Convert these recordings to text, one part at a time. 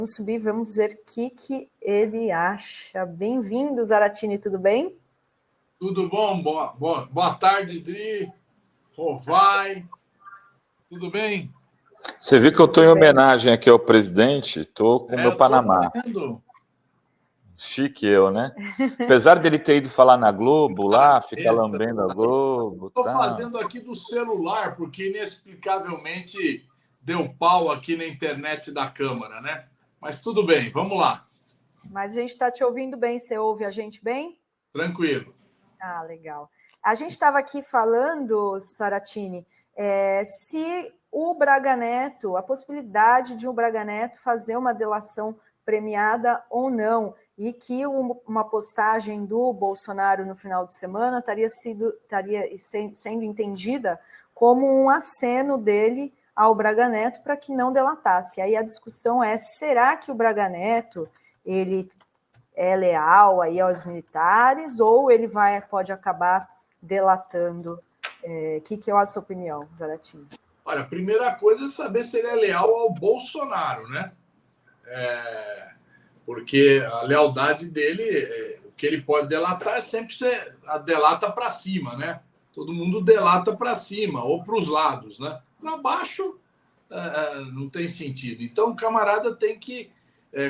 Vamos subir, vamos ver o que ele acha. Bem-vindo, Zaratini, tudo bem? Tudo bom? Boa tarde, Dri. Rovai. Tudo bem? Você viu que eu estou em homenagem aqui ao presidente? Estou com o meu Panamá. Vendo. Chique eu, né? Apesar dele ter ido falar na Globo lá, ficar lambendo a Globo. Estou fazendo aqui do celular, porque inexplicavelmente deu pau aqui na internet da Câmara, né? Mas tudo bem, vamos lá. Mas a gente está te ouvindo bem, você ouve a gente bem? Tranquilo. Ah, legal. A gente estava aqui falando, Zaratini, se o Braga Neto, a possibilidade de o Braga Neto fazer uma delação premiada ou não, e que uma postagem do Bolsonaro no final de semana estaria sendo entendida como um aceno dele ao Braga Neto para que não delatasse. Aí a discussão é, será que o Braga Neto ele é leal aí aos militares ou ele pode acabar delatando? Que é a sua opinião, Zaratini? Olha, a primeira coisa é saber se ele é leal ao Bolsonaro, né? Porque a lealdade dele, o que ele pode delatar é sempre ser a delata para cima, né? Todo mundo delata para cima ou para os lados, né? Para baixo não tem sentido. Então o camarada tem que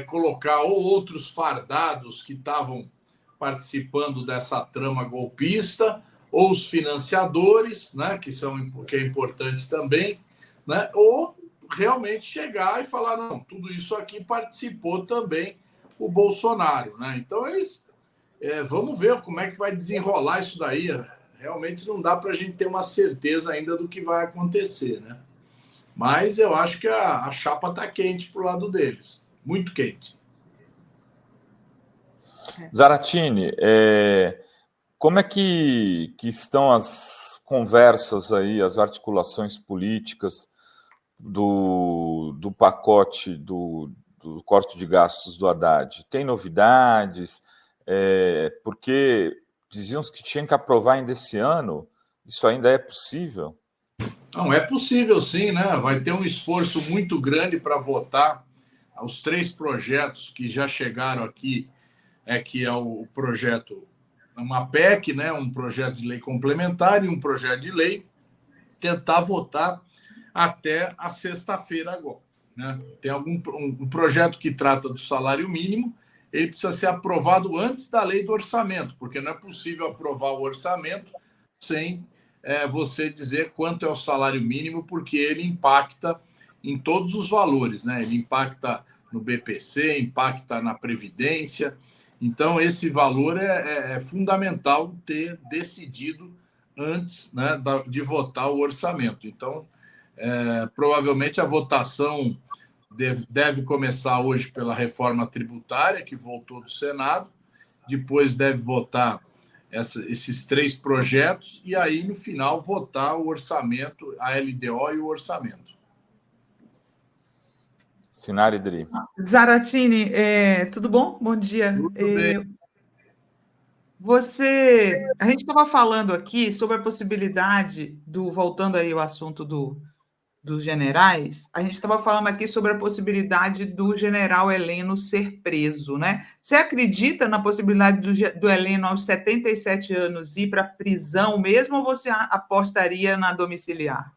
colocar ou outros fardados que estavam participando dessa trama golpista, ou os financiadores, né? Que é importante também, né? Ou realmente chegar e falar, não, tudo isso aqui participou também o Bolsonaro, né? Então eles vamos ver como é que vai desenrolar isso daí. Realmente não dá para a gente ter uma certeza ainda do que vai acontecer, né? Mas eu acho que a chapa está quente pro lado deles, muito quente. Zaratini, como é que estão as conversas aí, as articulações políticas do pacote do corte de gastos do Haddad? Tem novidades? Porque diziam que tinham que aprovar ainda esse ano. Isso ainda é possível? Não, é possível sim, né? Vai ter um esforço muito grande para votar os 3 projetos que já chegaram aqui, que é o projeto, uma PEC, né? Um projeto de lei complementar e um projeto de lei, tentar votar até a sexta-feira agora, né? Tem um projeto que trata do salário mínimo, ele precisa ser aprovado antes da lei do orçamento, porque não é possível aprovar o orçamento sem você dizer quanto é o salário mínimo, porque ele impacta em todos os valores, né? Ele impacta no BPC, impacta na Previdência. Então, esse valor é fundamental ter decidido antes, né, de votar o orçamento. Então, provavelmente a votação deve começar hoje pela reforma tributária, que voltou do Senado, depois deve votar esses 3 projetos e aí, no final, votar o orçamento, a LDO e o orçamento. Sinara Idri. Zaratini, tudo bom? Bom dia. Tudo bem. A gente estava falando aqui sobre a possibilidade voltando aí ao assunto dos generais, a gente estava falando aqui sobre a possibilidade do general Heleno ser preso, né? Você acredita na possibilidade do Heleno, aos 77 anos, ir para a prisão mesmo, ou você apostaria na domiciliar?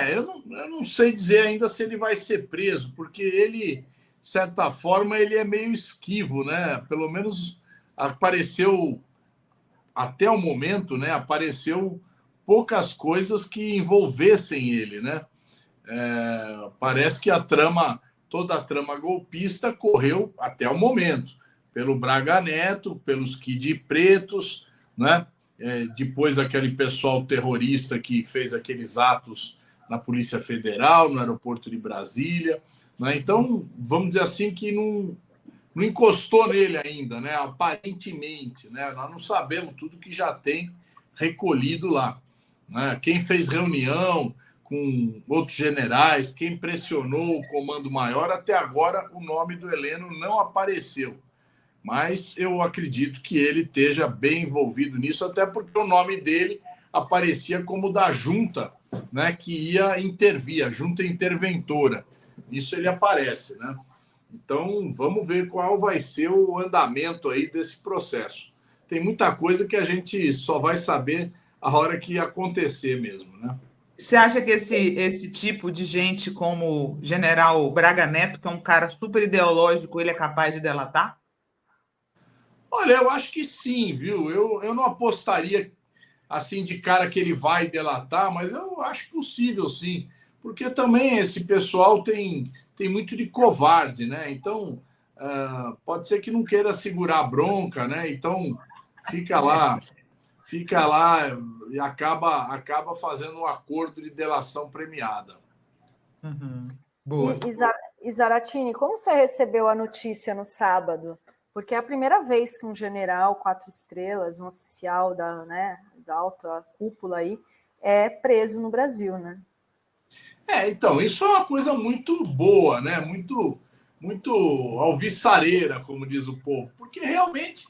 Eu não sei dizer ainda se ele vai ser preso, porque ele, de certa forma, ele é meio esquivo, né? Pelo menos apareceu, até o momento, né? Apareceu poucas coisas que envolvessem ele, né? Parece que toda a trama golpista correu até o momento pelo Braga Neto, pelos Kid Pretos, né? Depois aquele pessoal terrorista que fez aqueles atos na Polícia Federal, no aeroporto de Brasília, né? Então, vamos dizer assim que não encostou nele ainda, né? Aparentemente, né? Nós não sabemos tudo que já tem recolhido lá, né? Quem fez reunião com outros generais, quem pressionou o Comando Maior, até agora o nome do Heleno não apareceu. Mas eu acredito que ele esteja bem envolvido nisso, até porque o nome dele aparecia como da junta, né, que ia intervir, a junta interventora. nisso ele aparece, né? Então, vamos ver qual vai ser o andamento aí desse processo. Tem muita coisa que a gente só vai saber a hora que acontecer mesmo, né? Você acha que esse tipo de gente como o general Braga Neto, que é um cara super ideológico, ele é capaz de delatar? Olha, eu acho que sim, viu? Eu não apostaria assim de cara que ele vai delatar, mas eu acho possível sim, porque também esse pessoal tem muito de covarde, né? Então, pode ser que não queira segurar a bronca, né? Então, fica lá e acaba fazendo um acordo de delação premiada. Uhum. Boa. E Zaratini, como você recebeu a notícia no sábado? Porque é a primeira vez que um general 4 estrelas, um oficial da alta cúpula aí, é preso no Brasil, né? Então, isso é uma coisa muito boa, né? Muito alvissareira, como diz o povo, porque realmente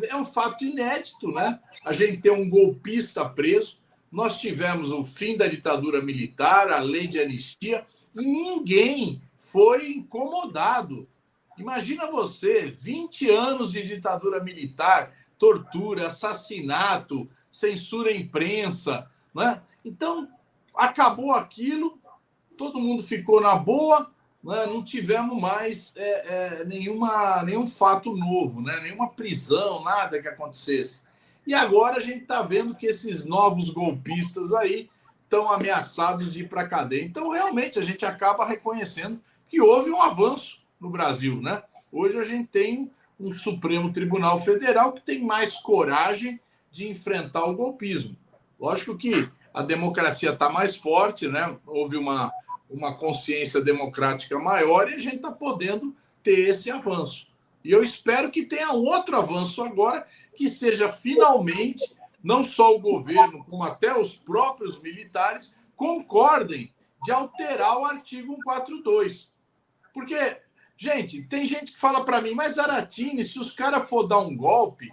é um fato inédito, né? A gente tem um golpista preso, nós tivemos o fim da ditadura militar, a lei de anistia, e ninguém foi incomodado. Imagina você, 20 anos de ditadura militar, tortura, assassinato, censura à imprensa, né? Então, acabou aquilo, todo mundo ficou na boa, né? Não tivemos mais nenhum fato novo, né? Nenhuma prisão, nada que acontecesse. E agora a gente está vendo que esses novos golpistas aí estão ameaçados de ir para a cadeia. Então, realmente, a gente acaba reconhecendo que houve um avanço no Brasil, né? Hoje a gente tem um Supremo Tribunal Federal que tem mais coragem de enfrentar o golpismo. Lógico que a democracia está mais forte, né? Houve uma consciência democrática maior e a gente está podendo ter esse avanço. E eu espero que tenha outro avanço agora, que seja finalmente, não só o governo, como até os próprios militares, concordem de alterar o artigo 142. Porque, gente, tem gente que fala para mim, mas Zaratini, se os caras for dar um golpe,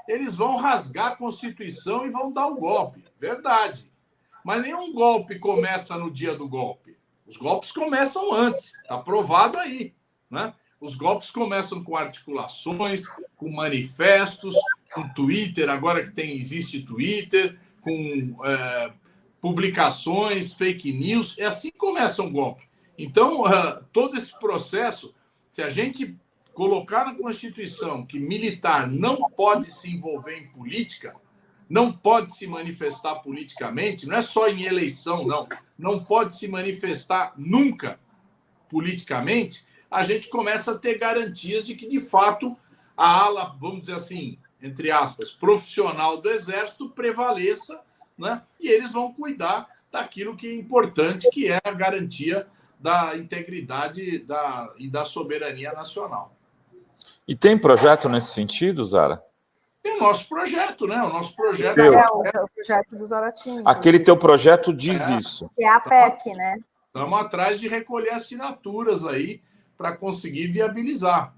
eles vão rasgar a Constituição e vão dar o golpe. Verdade. Mas nenhum golpe começa no dia do golpe. Os golpes começam antes, está provado aí, né? Os golpes começam com articulações, com manifestos, com Twitter, agora que existe Twitter, com publicações, fake news, é assim que começa um golpe. Então, todo esse processo, se a gente colocar na Constituição que militar não pode se envolver em política, não pode se manifestar politicamente, não é só em eleição, não pode se manifestar nunca politicamente, a gente começa a ter garantias de que, de fato, a ala, vamos dizer assim, entre aspas, profissional do Exército prevaleça, né? E eles vão cuidar daquilo que é importante, que é a garantia da integridade e da soberania nacional. E tem projeto nesse sentido, Zara? Tem o nosso projeto, né? O nosso projeto o projeto do Zaratini. Aquele teu projeto diz isso. Que é a PEC, né? Estamos atrás de recolher assinaturas aí para conseguir viabilizar.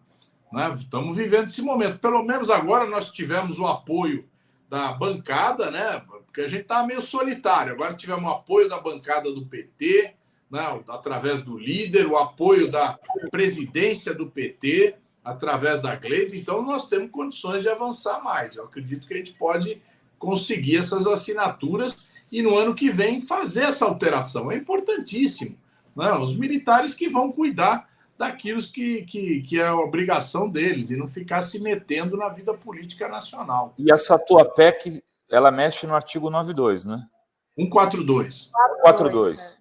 Né? Estamos vivendo esse momento. Pelo menos agora nós tivemos o apoio da bancada, né? Porque a gente está meio solitário. Agora tivemos o apoio da bancada do PT, né? Através do líder, o apoio da presidência do PT, através da Gleisi. Então, nós temos condições de avançar mais. Eu acredito que a gente pode conseguir essas assinaturas e, no ano que vem, fazer essa alteração. É importantíssimo. Né? Os militares que vão cuidar daquilo que é a obrigação deles e não ficar se metendo na vida política nacional. E essa tua PEC, ela mexe no artigo 92, né? 142. 42.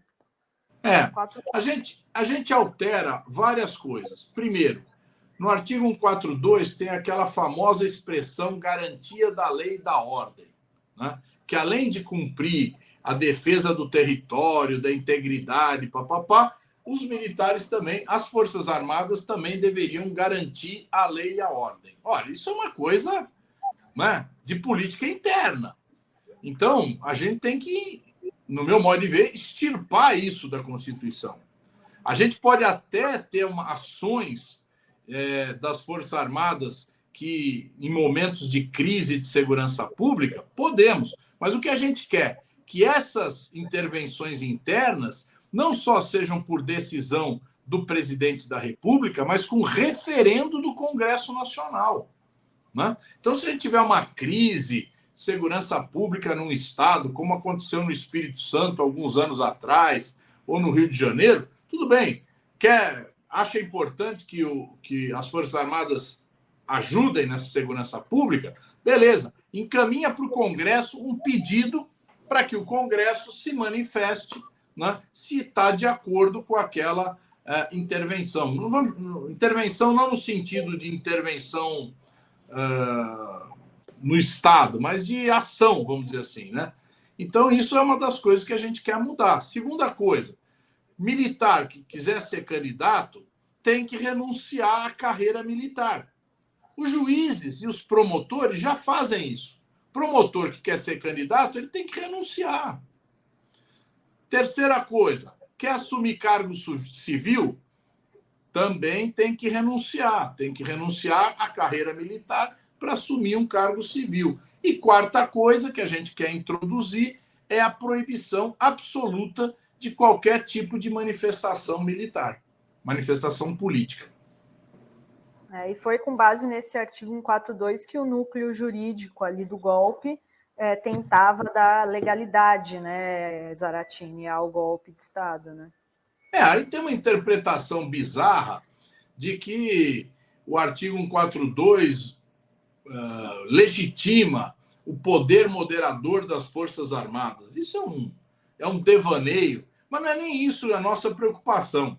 A gente altera várias coisas. Primeiro, no artigo 142 tem aquela famosa expressão garantia da lei e da ordem, né? Que além de cumprir a defesa do território, da integridade, os militares também, as Forças Armadas também deveriam garantir a lei e a ordem. Olha, isso é uma coisa, né, de política interna. Então, a gente tem que, no meu modo de ver, extirpar isso da Constituição. A gente pode até ter ações das Forças Armadas que, em momentos de crise de segurança pública, podemos. Mas o que a gente quer? Que essas intervenções internas não só sejam por decisão do presidente da República, mas com referendo do Congresso Nacional, né? Então, se a gente tiver uma crise de segurança pública num estado, como aconteceu no Espírito Santo alguns anos atrás, ou no Rio de Janeiro, tudo bem. Acha importante que as Forças Armadas ajudem nessa segurança pública? Beleza. Encaminha para o Congresso um pedido para que o Congresso se manifeste, né, se está de acordo com aquela intervenção. Intervenção não no sentido de intervenção no Estado, mas de ação, vamos dizer assim, né? Então, isso é uma das coisas que a gente quer mudar. Segunda coisa, militar que quiser ser candidato tem que renunciar à carreira militar. Os juízes e os promotores já fazem isso. Promotor que quer ser candidato, ele tem que renunciar. Terceira coisa, quer assumir cargo civil, também tem que renunciar à carreira militar para assumir um cargo civil. E quarta coisa que a gente quer introduzir é a proibição absoluta de qualquer tipo de manifestação militar, manifestação política. E foi com base nesse artigo 142 que o núcleo jurídico ali do golpe tentava dar legalidade, né, Zaratini, ao golpe de Estado, né? Aí tem uma interpretação bizarra de que o artigo 142 legitima o poder moderador das Forças Armadas. Isso é um devaneio, mas não é nem isso a nossa preocupação.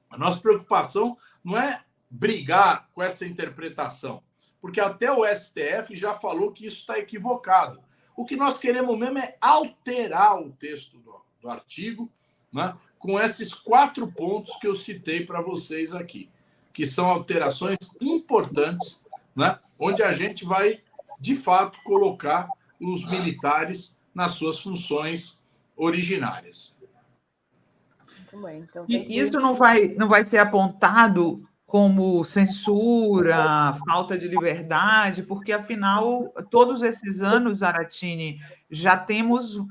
A nossa preocupação não é brigar com essa interpretação, porque até o STF já falou que isso está equivocado. O que nós queremos mesmo é alterar o texto do artigo, né, com esses 4 pontos que eu citei para vocês aqui, que são alterações importantes, né, onde a gente vai, de fato, colocar os militares nas suas funções originárias. Muito bem. Então, isso não vai ser apontado como censura, falta de liberdade, porque, afinal, todos esses anos, Zaratini, já temos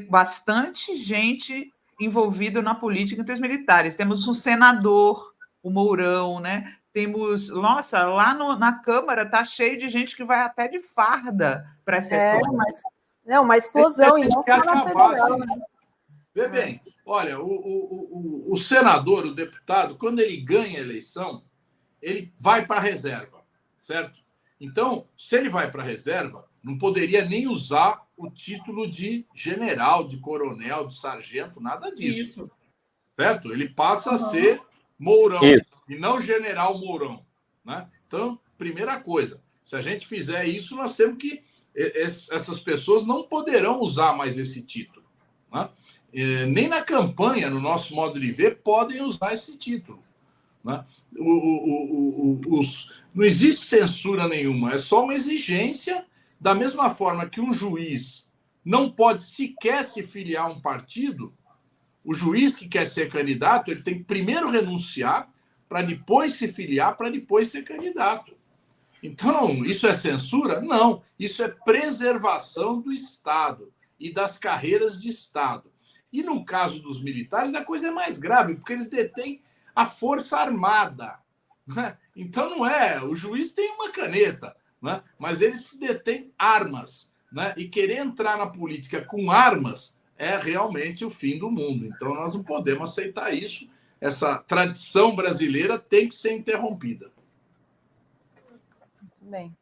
bastante gente envolvida na política entre os militares. Temos um senador, o Mourão, né? Temos... Nossa, lá na Câmara está cheio de gente que vai até de farda para as sessões. Uma explosão, e não só na federal, né? Vê bem, olha, o senador, o deputado, quando ele ganha a eleição, ele vai para a reserva, certo? Então, se ele vai para a reserva, não poderia nem usar o título de general, de coronel, de sargento, nada disso. Isso. Certo? Ele passa a ser Mourão, e não general Mourão, né? Então, primeira coisa, se a gente fizer isso, nós temos que... Essas pessoas não poderão usar mais esse título, né? Nem na campanha, no nosso modo de ver, podem usar esse título, né? Não existe censura nenhuma, é só uma exigência, da mesma forma que um juiz não pode sequer se filiar a um partido. O juiz que quer ser candidato, ele tem que primeiro renunciar para depois se filiar, para depois ser candidato. Então, isso é censura? Não, isso é preservação do Estado e das carreiras de Estado. E no caso dos militares, a coisa é mais grave, porque eles detêm a Força Armada, né? Então, não é... O juiz tem uma caneta, né? Mas eles detêm armas, né? E querer entrar na política com armas é realmente o fim do mundo. Então, nós não podemos aceitar isso. Essa tradição brasileira tem que ser interrompida. Muito bem.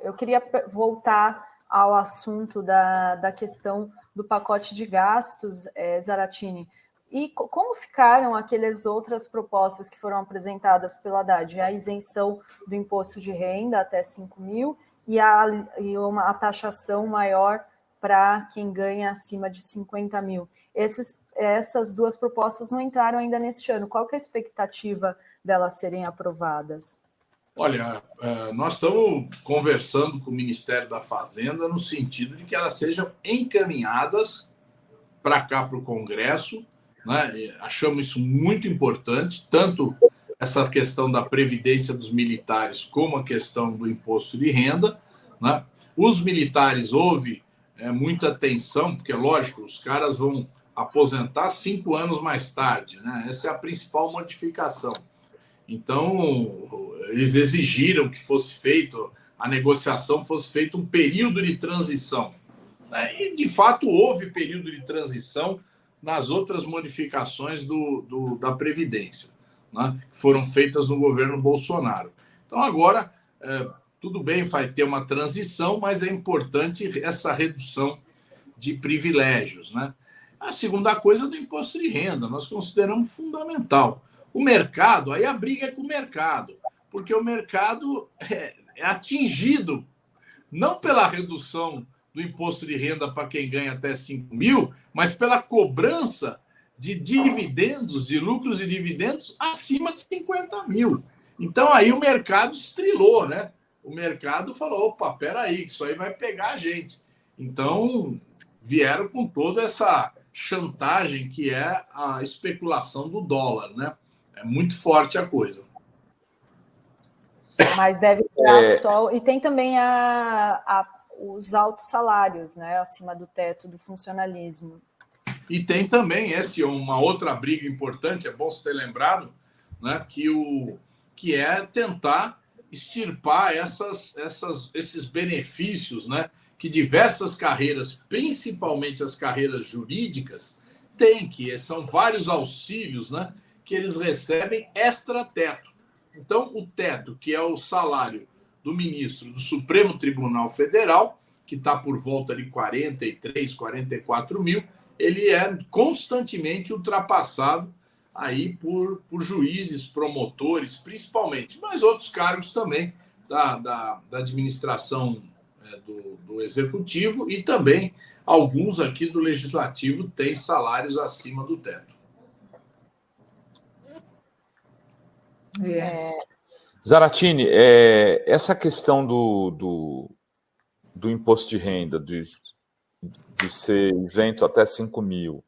Eu queria voltar ao assunto da questão do pacote de gastos, Zaratini. E como ficaram aquelas outras propostas que foram apresentadas pela Haddad? A isenção do imposto de renda até 5 mil e a taxação maior para quem ganha acima de 50 mil. Essas 2 propostas não entraram ainda neste ano. Qual que é a expectativa delas serem aprovadas? Olha, nós estamos conversando com o Ministério da Fazenda no sentido de que elas sejam encaminhadas para cá, para o Congresso, né? Achamos isso muito importante, tanto essa questão da previdência dos militares como a questão do imposto de renda, né? Os militares houve muita tensão, porque, lógico, os caras vão aposentar 5 anos mais tarde, né? Essa é a principal modificação. Então, eles exigiram que fosse feito, a negociação fosse feita um período de transição, né? E, de fato, houve período de transição nas outras modificações da Previdência, né? Que foram feitas no governo Bolsonaro. Então, agora, tudo bem, vai ter uma transição, mas é importante essa redução de privilégios, né? A segunda coisa é do imposto de renda, nós consideramos fundamental. O mercado, aí a briga é com o mercado, porque o mercado é atingido não pela redução do imposto de renda para quem ganha até 5 mil, mas pela cobrança de dividendos, de lucros e dividendos acima de 50 mil. Então aí o mercado estrilou, né? O mercado falou, opa, peraí, que isso aí vai pegar a gente. Então vieram com toda essa chantagem que é a especulação do dólar, né? É muito forte a coisa. Mas deve dar só... E tem também os altos salários, né? Acima do teto do funcionalismo. E tem também uma outra briga importante, é bom você ter lembrado, né? Que é tentar extirpar esses benefícios, né? Que diversas carreiras, principalmente as carreiras jurídicas, têm, que são vários auxílios, né, que eles recebem extra-teto. Então, o teto, que é o salário do ministro do Supremo Tribunal Federal, que está por volta de 43, 44 mil, ele é constantemente ultrapassado aí por juízes, promotores, principalmente, mas outros cargos também da administração do Executivo e também alguns aqui do Legislativo têm salários acima do teto. Zaratini, essa questão do imposto de renda, de ser isento até 5 mil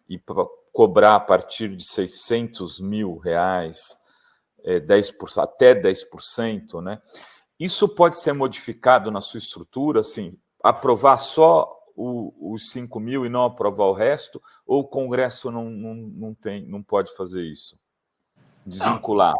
e cobrar a partir de 600 mil reais, 10%, até 10%, né? Isso pode ser modificado na sua estrutura, assim, aprovar só os 5 mil e não aprovar o resto, ou o Congresso não pode fazer isso? Desvincular?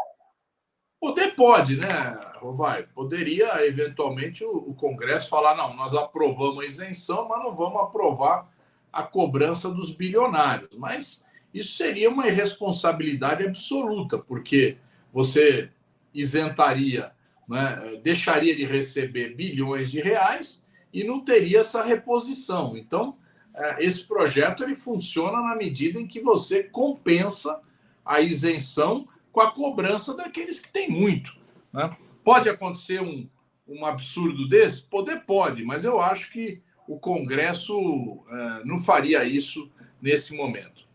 Poder pode, né, Rovai? Poderia, eventualmente, o Congresso falar, não, nós aprovamos a isenção, mas não vamos aprovar a cobrança dos bilionários. Mas isso seria uma irresponsabilidade absoluta, porque você isentaria, né, deixaria de receber bilhões de reais e não teria essa reposição. Então, esse projeto ele funciona na medida em que você compensa a isenção com a cobrança daqueles que têm muito, né? Pode acontecer um absurdo desse? Pode, mas eu acho que o Congresso não faria isso nesse momento.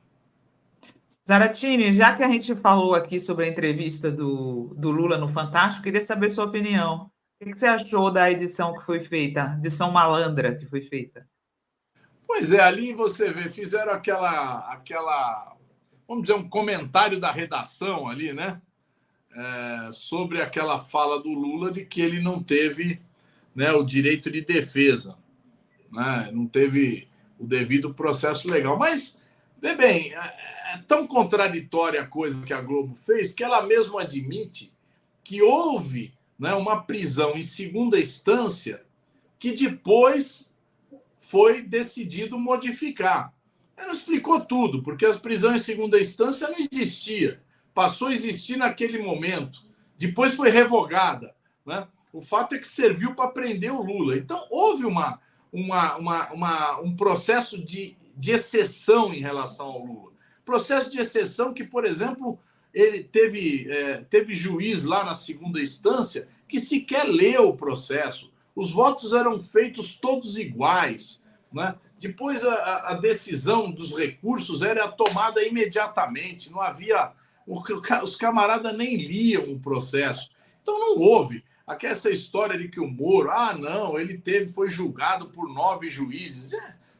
Zaratini, já que a gente falou aqui sobre a entrevista do Lula no Fantástico, queria saber sua opinião. O que você achou da edição que foi feita, edição malandra que foi feita? Pois é, ali você vê, fizeram aquela, vamos dizer, um comentário da redação ali, né? Sobre aquela fala do Lula de que ele não teve, né, o direito de defesa, né? Não teve o devido processo legal. Mas, vê bem, é tão contraditória a coisa que a Globo fez que ela mesma admite que houve, né, uma prisão em segunda instância que depois foi decidido modificar. Ela não explicou tudo, porque a prisão em segunda instância não existia. Passou a existir naquele momento. Depois foi revogada, né? O fato é que serviu para prender o Lula. Então, houve um processo de exceção em relação ao Lula. Processo de exceção que, por exemplo, ele teve juiz lá na segunda instância que sequer leu o processo. Os votos eram feitos todos iguais, né? Depois a decisão dos recursos era tomada imediatamente, não havia... Os camaradas nem liam o processo. Então não houve essa história de que o Moro, não, ele foi julgado por 9 juízes.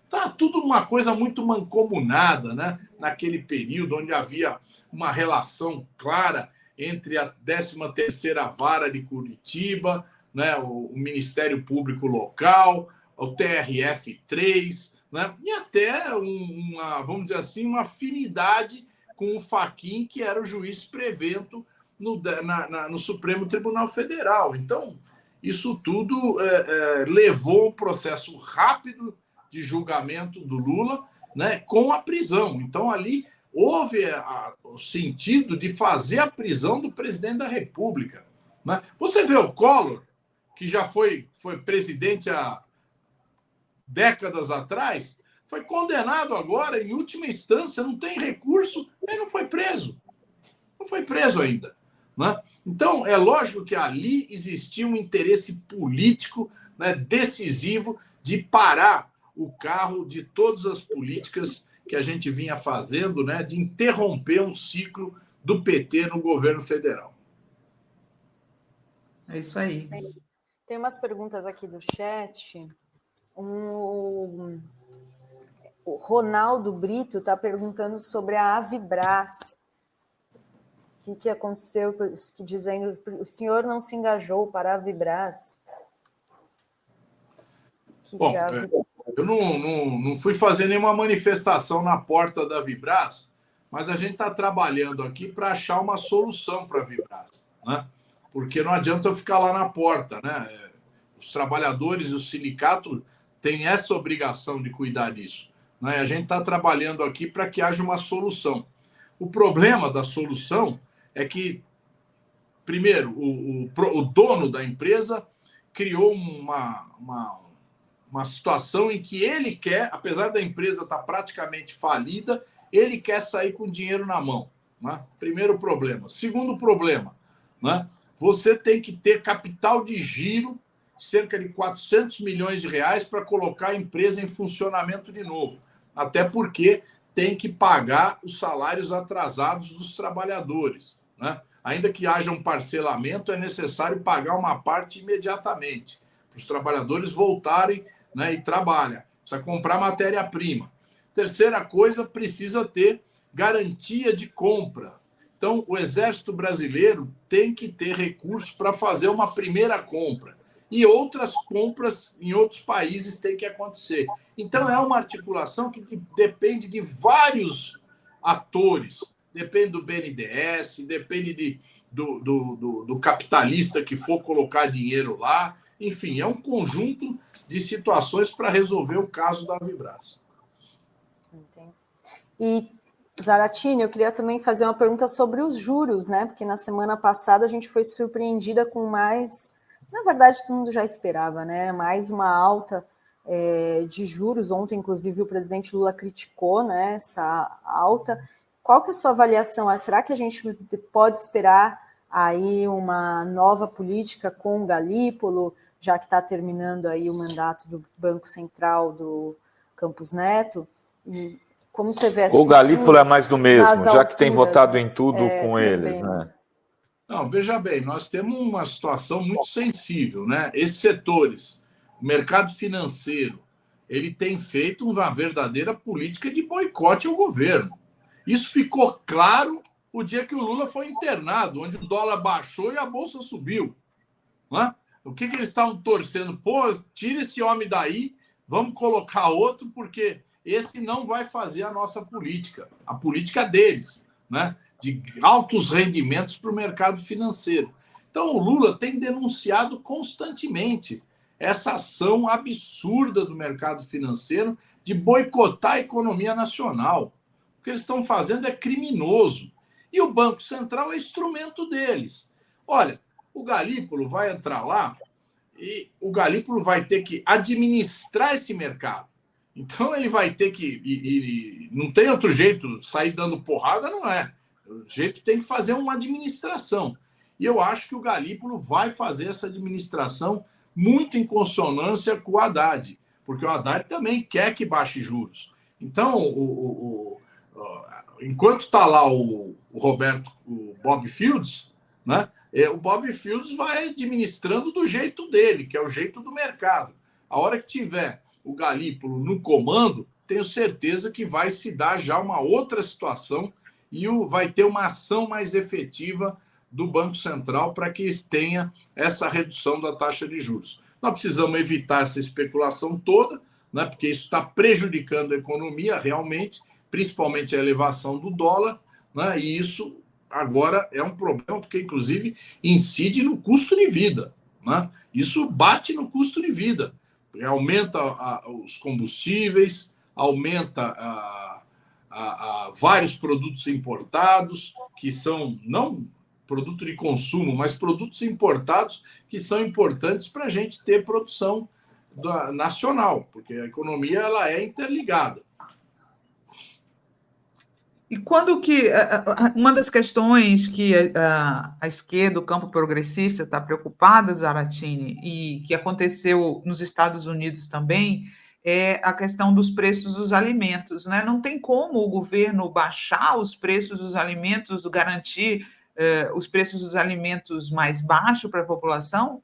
Tá tudo uma coisa muito mancomunada, né? Naquele período onde havia uma relação clara entre a 13ª Vara de Curitiba, né, o Ministério Público Local, o TRF3, né? E até vamos dizer assim, uma afinidade com o Fachin, que era o juiz prevento no Supremo Tribunal Federal. Então, isso tudo levou a um processo rápido de julgamento do Lula, né, com a prisão. Então, ali houve o sentido de fazer a prisão do presidente da República, né? Você vê o Collor, que já foi presidente há décadas atrás, foi condenado agora, em última instância, não tem recurso, ele não foi preso. Não foi preso ainda, né? Então, é lógico que ali existia um interesse político, né, decisivo de parar o carro de todas as políticas que a gente vinha fazendo, né, de interromper um ciclo do PT no governo federal. É isso aí. Tem umas perguntas aqui do chat. O Ronaldo Brito está perguntando sobre a Avibras. O que aconteceu? Dizendo que o senhor não se engajou para a Avibras. Bom, eu não fui fazer nenhuma manifestação na porta da Avibras, mas a gente está trabalhando aqui para achar uma solução para a Avibras, né? Porque não adianta eu ficar lá na porta, né? Os trabalhadores e o sindicato têm essa obrigação de cuidar disso, né? A gente está trabalhando aqui para que haja uma solução. O problema da solução é que, primeiro, o dono da empresa criou uma situação em que ele quer, apesar da empresa estar praticamente falida, ele quer sair com dinheiro na mão, né? Primeiro problema. Segundo problema, né? Você tem que ter capital de giro, cerca de 400 milhões de reais, para colocar a empresa em funcionamento de novo. Até porque tem que pagar os salários atrasados dos trabalhadores, né? Ainda que haja um parcelamento, é necessário pagar uma parte imediatamente, para os trabalhadores voltarem, né, e trabalhar. Precisa comprar matéria-prima. Terceira coisa, precisa ter garantia de compra. Então, o Exército Brasileiro tem que ter recursos para fazer uma primeira compra. E outras compras em outros países têm que acontecer. Então, é uma articulação que depende de vários atores. Depende do BNDES, depende do capitalista que for colocar dinheiro lá. Enfim, é um conjunto de situações para resolver o caso da Avibras. Entendi. E, Zaratini, eu queria também fazer uma pergunta sobre os juros, né? Porque na semana passada a gente foi surpreendida com mais... Na verdade, todo mundo já esperava, né? Mais uma alta de juros. Ontem, inclusive, o presidente Lula criticou, né, essa alta. Qual que é a sua avaliação? Será que a gente pode esperar aí uma nova política com o Galípolo, já que está terminando aí o mandato do Banco Central do Campos Neto? E como você vê o Galípolo é mais do mesmo, já que tem votado em tudo com também, eles, né? Não, veja bem, nós temos uma situação muito sensível, né? Esses setores, o mercado financeiro, ele tem feito uma verdadeira política de boicote ao governo. Isso ficou claro o dia que o Lula foi internado, onde o dólar baixou e a bolsa subiu, né? O que eles estavam torcendo? Pô, tira esse homem daí, vamos colocar outro, porque esse não vai fazer a nossa política, a política deles, né? De altos rendimentos para o mercado financeiro. Então, o Lula tem denunciado constantemente essa ação absurda do mercado financeiro de boicotar a economia nacional. O que eles estão fazendo é criminoso. E o Banco Central é instrumento deles. Olha, o Galípolo vai entrar lá e o Galípolo vai ter que administrar esse mercado. Então, ele vai ter que... E não tem outro jeito, sair dando porrada não é. O jeito tem que fazer uma administração. E eu acho que o Galípolo vai fazer essa administração muito em consonância com o Haddad, porque o Haddad também quer que baixe juros. Então, enquanto está lá o Bob Fields, né, o Bob Fields vai administrando do jeito dele, que é o jeito do mercado. A hora que tiver o Galípolo no comando, tenho certeza que vai se dar já uma outra situação e vai ter uma ação mais efetiva do Banco Central para que tenha essa redução da taxa de juros. Nós precisamos evitar essa especulação toda, né? Porque isso está prejudicando a economia realmente, principalmente a elevação do dólar, né? E isso agora é um problema, porque, inclusive, incide no custo de vida, né? Isso bate no custo de vida, aumenta os combustíveis, aumenta vários produtos importados, que são não produto de consumo, mas produtos importados que são importantes para a gente ter produção nacional, porque a economia ela é interligada. E quando que uma das questões que a esquerda, o campo progressista, está preocupada, Zaratini, e que aconteceu nos Estados Unidos também, é a questão dos preços dos alimentos, né? Não tem como o governo baixar os preços dos alimentos, garantir os preços dos alimentos mais baixos para a população?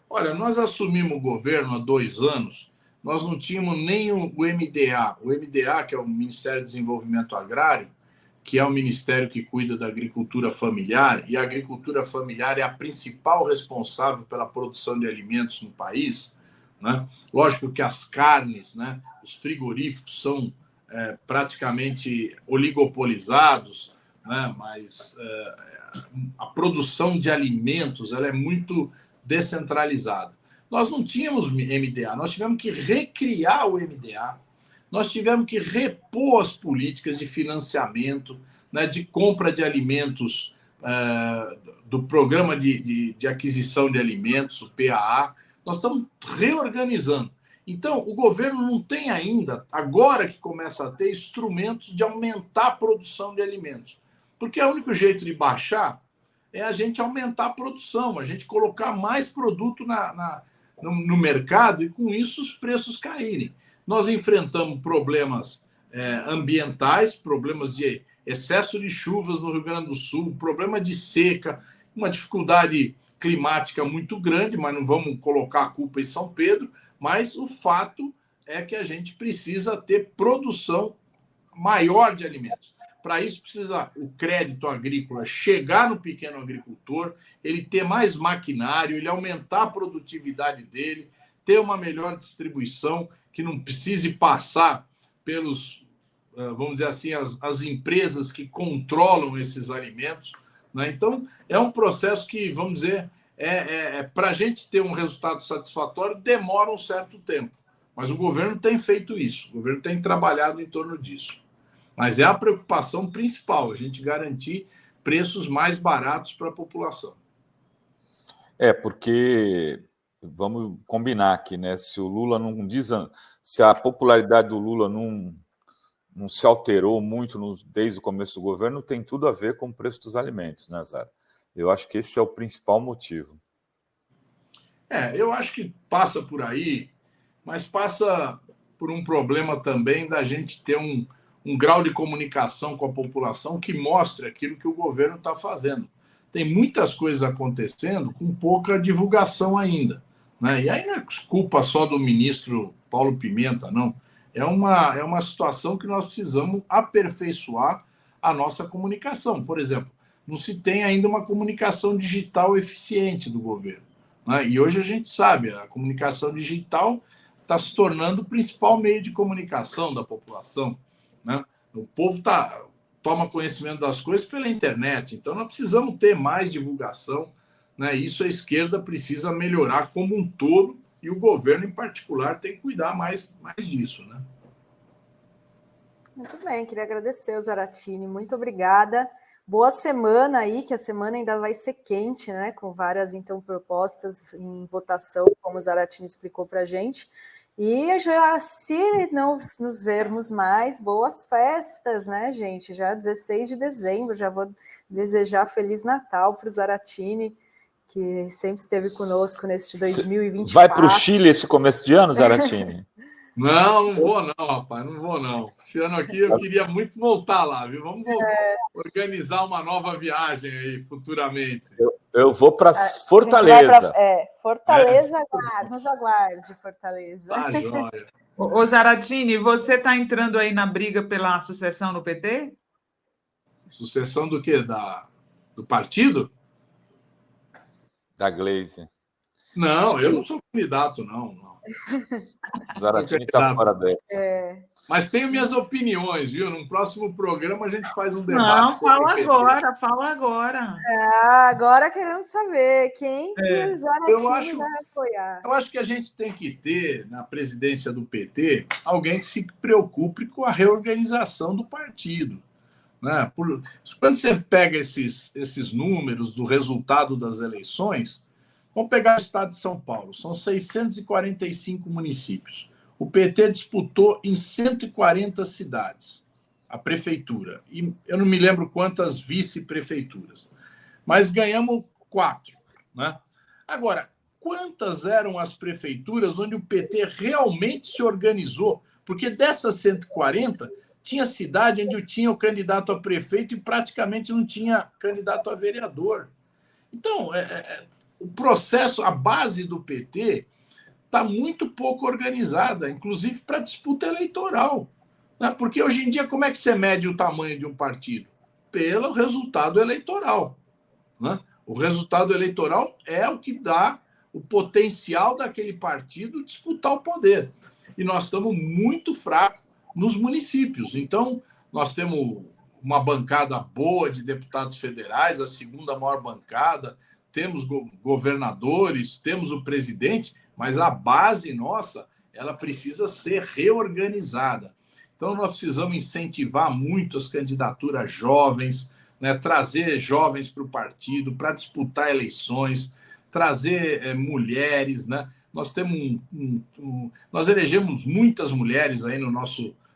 Olha, nós assumimos o governo há 2 anos, nós não tínhamos nem o MDA. O MDA, que é o Ministério do Desenvolvimento Agrário, que é o ministério que cuida da agricultura familiar, e a agricultura familiar é a principal responsável pela produção de alimentos no país, né? Lógico que as carnes, né, os frigoríficos são praticamente oligopolizados, né? Mas a produção de alimentos ela é muito descentralizada. Nós não tínhamos MDA, nós tivemos que recriar o MDA, nós tivemos que repor as políticas de financiamento, né, de compra de alimentos do Programa de Aquisição de Alimentos, o PAA. Nós estamos reorganizando. Então, o governo não tem ainda, agora que começa a ter, instrumentos de aumentar a produção de alimentos. Porque o único jeito de baixar é a gente aumentar a produção, a gente colocar mais produto no mercado e, com isso, os preços caírem. Nós enfrentamos problemas ambientais, problemas de excesso de chuvas no Rio Grande do Sul, problema de seca, uma dificuldade climática muito grande, mas não vamos colocar a culpa em São Pedro, mas o fato é que a gente precisa ter produção maior de alimentos. Para isso, precisa o crédito agrícola chegar no pequeno agricultor, ele ter mais maquinário, ele aumentar a produtividade dele, ter uma melhor distribuição, que não precise passar pelos, vamos dizer assim, as empresas que controlam esses alimentos, né? Então, é um processo que, vamos dizer, para a gente ter um resultado satisfatório, demora um certo tempo. Mas o governo tem feito isso, o governo tem trabalhado em torno disso. Mas é a preocupação principal, a gente garantir preços mais baratos para a população. Porque vamos combinar aqui, né? Se o Lula não se a popularidade do Lula não se alterou muito desde o começo do governo, tem tudo a ver com o preço dos alimentos, né, Zara? Eu acho que esse é o principal motivo. Eu acho que passa por aí, mas passa por um problema também da gente ter um grau de comunicação com a população que mostre aquilo que o governo está fazendo. Tem muitas coisas acontecendo com pouca divulgação ainda, né? E aí não é culpa só do ministro Paulo Pimenta, não. É uma situação que nós precisamos aperfeiçoar a nossa comunicação. Por exemplo, não se tem ainda uma comunicação digital eficiente do governo, né? E hoje a gente sabe, a comunicação digital está se tornando o principal meio de comunicação da população, né? O povo toma conhecimento das coisas pela internet, então nós precisamos ter mais divulgação, né? Isso a esquerda precisa melhorar como um todo e o governo, em particular, tem que cuidar mais disso, né? Muito bem, queria agradecer, Zaratini, muito obrigada. Boa semana aí, que a semana ainda vai ser quente, né? Com várias, então, propostas em votação, como o Zaratini explicou para a gente. E já, se não nos vermos mais, boas festas, né, gente? Já 16 de dezembro, já vou desejar Feliz Natal para o Zaratini, que sempre esteve conosco neste 2024. Vai para o Chile esse começo de ano, Zaratini? Não vou não, rapaz, não vou não. Esse ano aqui eu queria muito voltar lá, viu? Vamos organizar uma nova viagem aí futuramente. Eu vou para Fortaleza. Fortaleza, nos aguarde, Fortaleza. Tá, joia. Ô, Zaratini, você está entrando aí na briga pela sucessão no PT? Sucessão do quê? Do partido? Da Gleisi. Não, eu não sou candidato, não. O Zaratini está fora dessa. Mas tenho minhas opiniões, viu? No próximo programa a gente faz um debate. Não, fala agora. Agora queremos saber quem que o Zaratini vai apoiar. Eu acho que a gente tem que ter, na presidência do PT, alguém que se preocupe com a reorganização do partido. Né? Quando você pega esses números do resultado das eleições, vamos pegar o estado de São Paulo, são 645 municípios. O PT disputou em 140 cidades, a prefeitura. E eu não me lembro quantas vice-prefeituras, mas ganhamos 4. Né? Agora, quantas eram as prefeituras onde o PT realmente se organizou? Porque dessas 140, tinha cidade onde eu tinha o candidato a prefeito e praticamente não tinha candidato a vereador. Então, o processo, a base do PT está muito pouco organizada, inclusive para disputa eleitoral. Né? Porque hoje em dia, como é que você mede o tamanho de um partido? Pelo resultado eleitoral. Né? O resultado eleitoral é o que dá o potencial daquele partido disputar o poder. E nós estamos muito fracos nos municípios. Então, nós temos uma bancada boa de deputados federais, a segunda maior bancada, temos governadores, temos o presidente, mas a base nossa, ela precisa ser reorganizada. Então, nós precisamos incentivar muito as candidaturas jovens, né, trazer jovens para o partido, para disputar eleições, trazer mulheres. Né? Nós temos nós elegemos muitas mulheres aí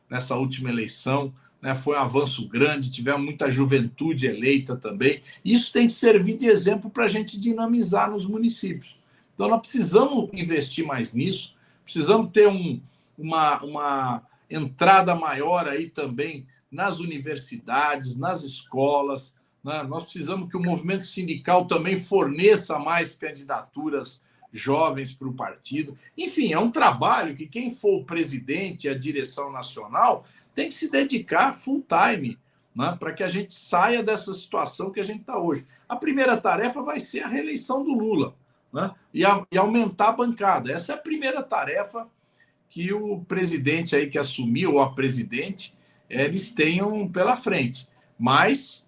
nessa última eleição, né? Foi um avanço grande, tivemos muita juventude eleita também. Isso tem que servir de exemplo para a gente dinamizar nos municípios. Então, nós precisamos investir mais nisso, precisamos ter uma entrada maior aí também nas universidades, nas escolas. Né? Nós precisamos que o movimento sindical também forneça mais candidaturas jovens para o partido. Enfim, é um trabalho que quem for o presidente, a direção nacional, tem que se dedicar full time, né, para que a gente saia dessa situação que a gente está hoje. A primeira tarefa vai ser a reeleição do Lula, né, e aumentar a bancada. Essa é a primeira tarefa que o presidente aí que assumiu, ou a presidente, eles tenham pela frente. Mas,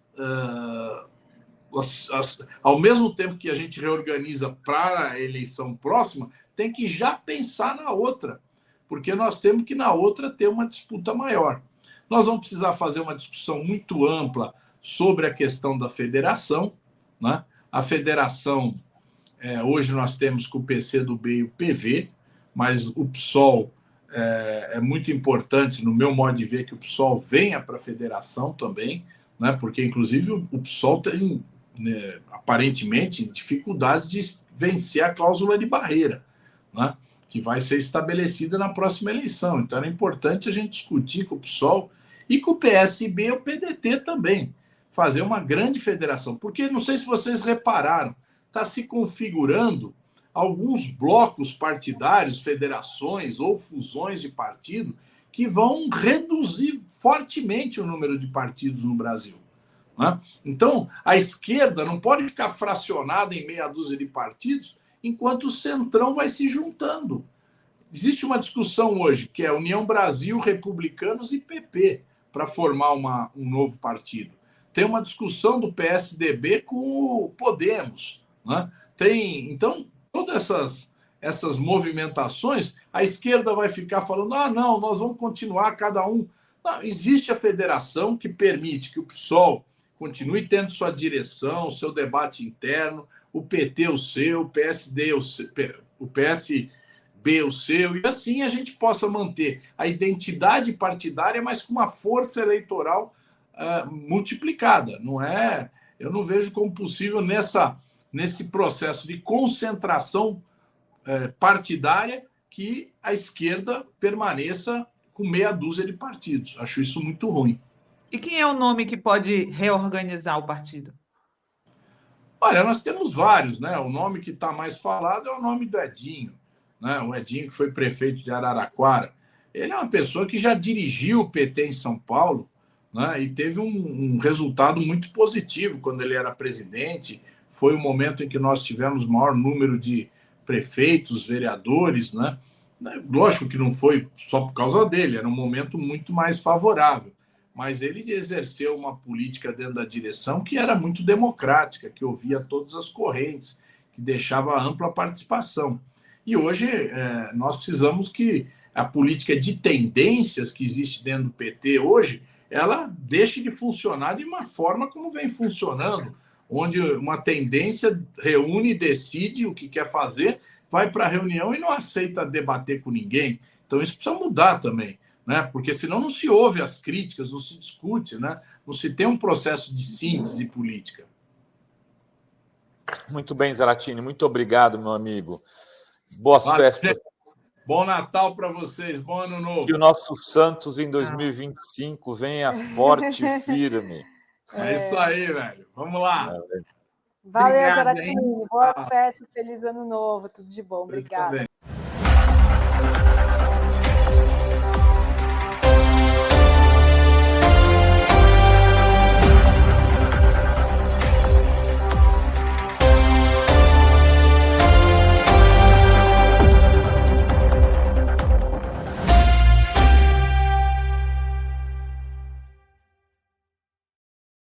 ao mesmo tempo que a gente reorganiza para a eleição próxima, tem que já pensar na outra, porque nós temos que, na outra, ter uma disputa maior. Nós vamos precisar fazer uma discussão muito ampla sobre a questão da federação. Né? A federação, hoje nós temos com o PCdoB e o PV, mas o PSOL é muito importante, no meu modo de ver, que o PSOL venha para a federação também, né? Porque, inclusive, o PSOL tem, né, aparentemente, dificuldades de vencer a cláusula de barreira, né? Que vai ser estabelecida na próxima eleição. Então, é importante a gente discutir com o PSOL e com o PSB e o PDT também, fazer uma grande federação. Porque, não sei se vocês repararam, está se configurando alguns blocos partidários, federações ou fusões de partido que vão reduzir fortemente o número de partidos no Brasil. Né? Então, a esquerda não pode ficar fracionada em meia dúzia de partidos enquanto o centrão vai se juntando. Existe uma discussão hoje, que é União Brasil, Republicanos e PP, para formar um novo partido. Tem uma discussão do PSDB com o Podemos. Né? Então, todas essas movimentações, a esquerda vai ficar falando, não, nós vamos continuar cada um. Não, existe a federação que permite que o PSOL continue tendo sua direção, seu debate interno, o PT o seu, o PSD o PSB o seu, e assim a gente possa manter a identidade partidária, mas com uma força eleitoral multiplicada. Eu não vejo como possível nesse processo de concentração partidária que a esquerda permaneça com meia dúzia de partidos. Acho isso muito ruim. E quem é o nome que pode reorganizar o partido? Olha, nós temos vários, né? O nome que está mais falado é o nome do Edinho, né? O Edinho, que foi prefeito de Araraquara. Ele é uma pessoa que já dirigiu o PT em São Paulo, né? E teve um resultado muito positivo quando ele era presidente. Foi o momento em que nós tivemos o maior número de prefeitos, vereadores, né? Lógico que não foi só por causa dele, era um momento muito mais favorável, mas ele exerceu uma política dentro da direção que era muito democrática, que ouvia todas as correntes, que deixava ampla participação. E hoje nós precisamos que a política de tendências que existe dentro do PT hoje, ela deixe de funcionar de uma forma como vem funcionando, onde uma tendência reúne, decide o que quer fazer, vai para a reunião e não aceita debater com ninguém. Então isso precisa mudar também, né? Porque senão não se ouve as críticas, não se discute, né? Não se tem um processo de síntese política. Muito bem, Zaratini, muito obrigado, meu amigo. Boas festas. Bom Natal para vocês, bom Ano Novo. Que o nosso Santos em 2025 venha forte e firme. É isso aí, velho. Vamos lá. Valeu, Zaratini. Boas festas, feliz Ano Novo, tudo de bom. Obrigada.